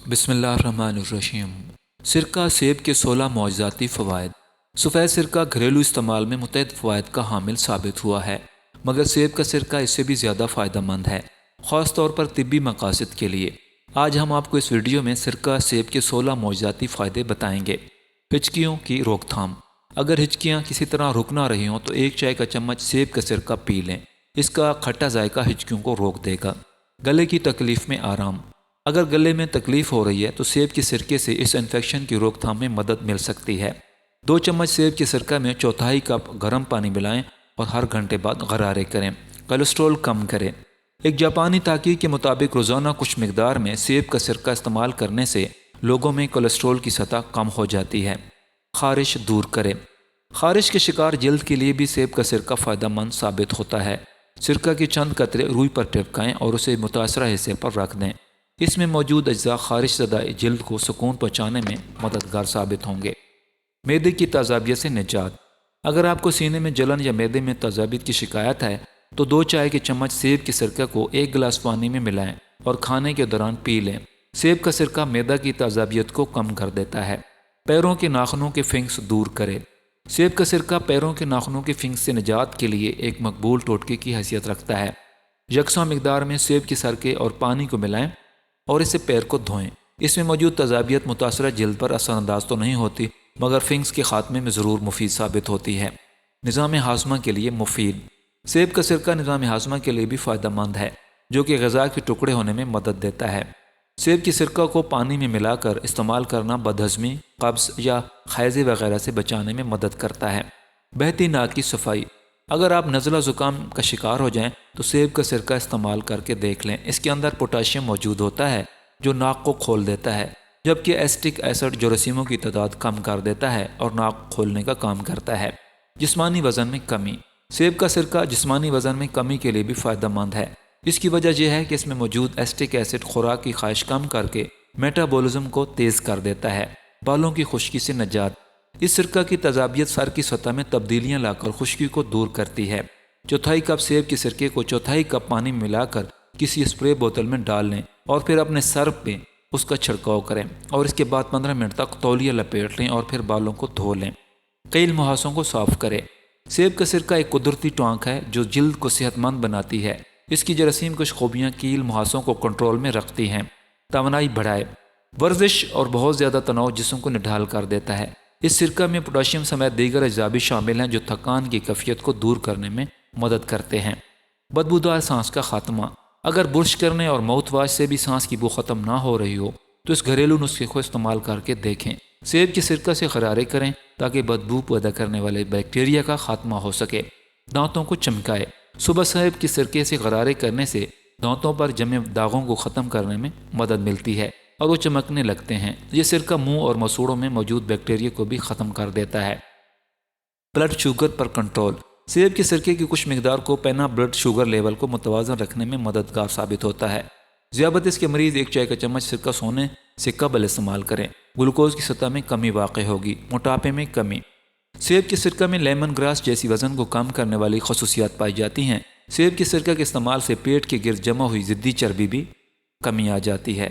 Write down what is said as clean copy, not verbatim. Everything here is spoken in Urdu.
بسم اللہ الرحمن الرحیم۔ سرکہ سیب کے 16 معجزاتی فوائد۔ سفید سرکہ گھریلو استعمال میں متعدد فوائد کا حامل ثابت ہوا ہے، مگر سیب کا سرکہ اس سے بھی زیادہ فائدہ مند ہے، خاص طور پر طبی مقاصد کے لیے۔ آج ہم آپ کو اس ویڈیو میں سرکہ سیب کے 16 معجزاتی فائدے بتائیں گے۔ ہچکیوں کی روک تھام۔ اگر ہچکیاں کسی طرح رک نہ رہی ہوں تو 1 چائے کا چمچ سیب کا سرکہ پی لیں، اس کا کھٹا ذائقہ ہچکیوں کو روک دے گا۔ گلے کی تکلیف میں آرام۔ اگر گلے میں تکلیف ہو رہی ہے تو سیب کے سرکے سے اس انفیکشن کی روک تھام میں مدد مل سکتی ہے۔ 2 چمچ سیب کے سرکہ میں چوتھائی کپ گرم پانی ملائیں اور ہر گھنٹے بعد غرارے کریں۔ کولیسٹرول کم کریں۔ ایک جاپانی تحقیق کے مطابق روزانہ کچھ مقدار میں سیب کا سرکہ استعمال کرنے سے لوگوں میں کولیسٹرول کی سطح کم ہو جاتی ہے۔ خارش دور کرے۔ خارش کے شکار جلد کے لیے بھی سیب کا سرکہ فائدہ مند ثابت ہوتا ہے۔ سرکہ کے چند قطرے روئی پر ٹپکائیں اور اسے متاثرہ حصے پر رکھ دیں۔ اس میں موجود اجزاء خارش زدہ جلد کو سکون پہنچانے میں مددگار ثابت ہوں گے۔ معدے کی تیزابیت سے نجات۔ اگر آپ کو سینے میں جلن یا معدے میں تیزابیت کی شکایت ہے تو 2 چائے کے چمچ سیب کے سرکہ کو 1 گلاس پانی میں ملائیں اور کھانے کے دوران پی لیں۔ سیب کا سرکہ معدہ کی تیزابیت کو کم کر دیتا ہے۔ پیروں کے ناخنوں کے فنگس دور کرے۔ سیب کا سرکہ پیروں کے ناخنوں کے فنگس سے نجات کے لیے ایک مقبول ٹوٹکے کی حیثیت رکھتا ہے۔ یکساں مقدار میں سیب کے سرکے اور پانی کو ملائیں اور اسے پیر کو دھوئیں۔ اس میں موجود تیزابیت متاثرہ جلد پر اثر انداز تو نہیں ہوتی، مگر فنگس کے خاتمے میں ضرور مفید ثابت ہوتی ہے۔ نظام ہاضمہ کے لیے مفید۔ سیب کا سرکہ نظام ہاضمہ کے لیے بھی فائدہ مند ہے، جو کہ غذا کے ٹکڑے ہونے میں مدد دیتا ہے۔ سیب کے سرکہ کو پانی میں ملا کر استعمال کرنا بدہضمی، قبض یا خیزے وغیرہ سے بچانے میں مدد کرتا ہے۔ بہتی ناک کی صفائی۔ اگر آپ نزلہ زکام کا شکار ہو جائیں تو سیب کا سرکہ استعمال کر کے دیکھ لیں۔ اس کے اندر پوٹاشیم موجود ہوتا ہے جو ناک کو کھول دیتا ہے، جبکہ ایسٹک ایسڈ جراثیموں کی تعداد کم کر دیتا ہے اور ناک کھولنے کا کام کرتا ہے۔ جسمانی وزن میں کمی۔ سیب کا سرکہ جسمانی وزن میں کمی کے لیے بھی فائدہ مند ہے۔ اس کی وجہ یہ ہے کہ اس میں موجود ایسٹک ایسڈ خوراک کی خواہش کم کر کے میٹابولزم کو تیز کر دیتا ہے۔ بالوں کی خشکی سے نجات۔ اس سرکہ کی تیزابیت سر کی سطح میں تبدیلیاں لا کر خشکی کو دور کرتی ہے۔ چوتھائی کپ سیب کے سرکے کو چوتھائی کپ پانی میں ملا کر کسی اسپرے بوتل میں ڈال لیں اور پھر اپنے سر پہ اس کا چھڑکاؤ کریں اور اس کے بعد 15 منٹ تک تولیہ لپیٹ لیں اور پھر بالوں کو دھو لیں۔ کیل مہاسوں کو صاف کرے۔ سیب کا سرکہ ایک قدرتی ٹانک ہے جو جلد کو صحت مند بناتی ہے۔ اس کی جراثیم کش خوبیاں کیل مہاسوں کو کنٹرول میں رکھتی ہیں۔ توانائی بڑھائے۔ ورزش اور بہت زیادہ تناؤ جسم کو نڈھال کر دیتا ہے۔ اس سرکہ میں پوٹاشیم سمیت دیگر اجزاء بھی شامل ہیں جو تھکان کی کیفیت کو دور کرنے میں مدد کرتے ہیں۔ بدبودار سانس کا خاتمہ۔ اگر برش کرنے اور ماؤتھ واش سے بھی سانس کی بو ختم نہ ہو رہی ہو تو اس گھریلو نسخے کو استعمال کر کے دیکھیں۔ سیب کے سرکہ سے غرارے کریں تاکہ بدبو پیدا کرنے والے بیکٹیریا کا خاتمہ ہو سکے۔ دانتوں کو چمکائے۔ صبح سیب کے سرکے سے غرارے کرنے سے دانتوں پر جمے داغوں کو ختم کرنے میں مدد ملتی ہے اور وہ چمکنے لگتے ہیں۔ یہ سرکہ منہ اور مسوڑوں میں موجود بیکٹیریا کو بھی ختم کر دیتا ہے۔ بلڈ شوگر پر کنٹرول۔ سیب کے سرکے کی کچھ مقدار کو پینا بلڈ شوگر لیول کو متوازن رکھنے میں مددگار ثابت ہوتا ہے۔ ذیابیطس کے مریض 1 چائے کا چمچ سرکہ سونے سے قبل استعمال کریں۔ گلوکوز کی سطح میں کمی واقع ہوگی۔ موٹاپے میں کمی۔ سیب کے سرکہ میں لیمن گراس جیسی وزن کو کم کرنے والی خصوصیات پائی جاتی ہیں۔ سیب کے سرکہ کے استعمال سے پیٹ کے گرد جمع ہوئی ضدی چربی بھی کمی آ جاتی ہے۔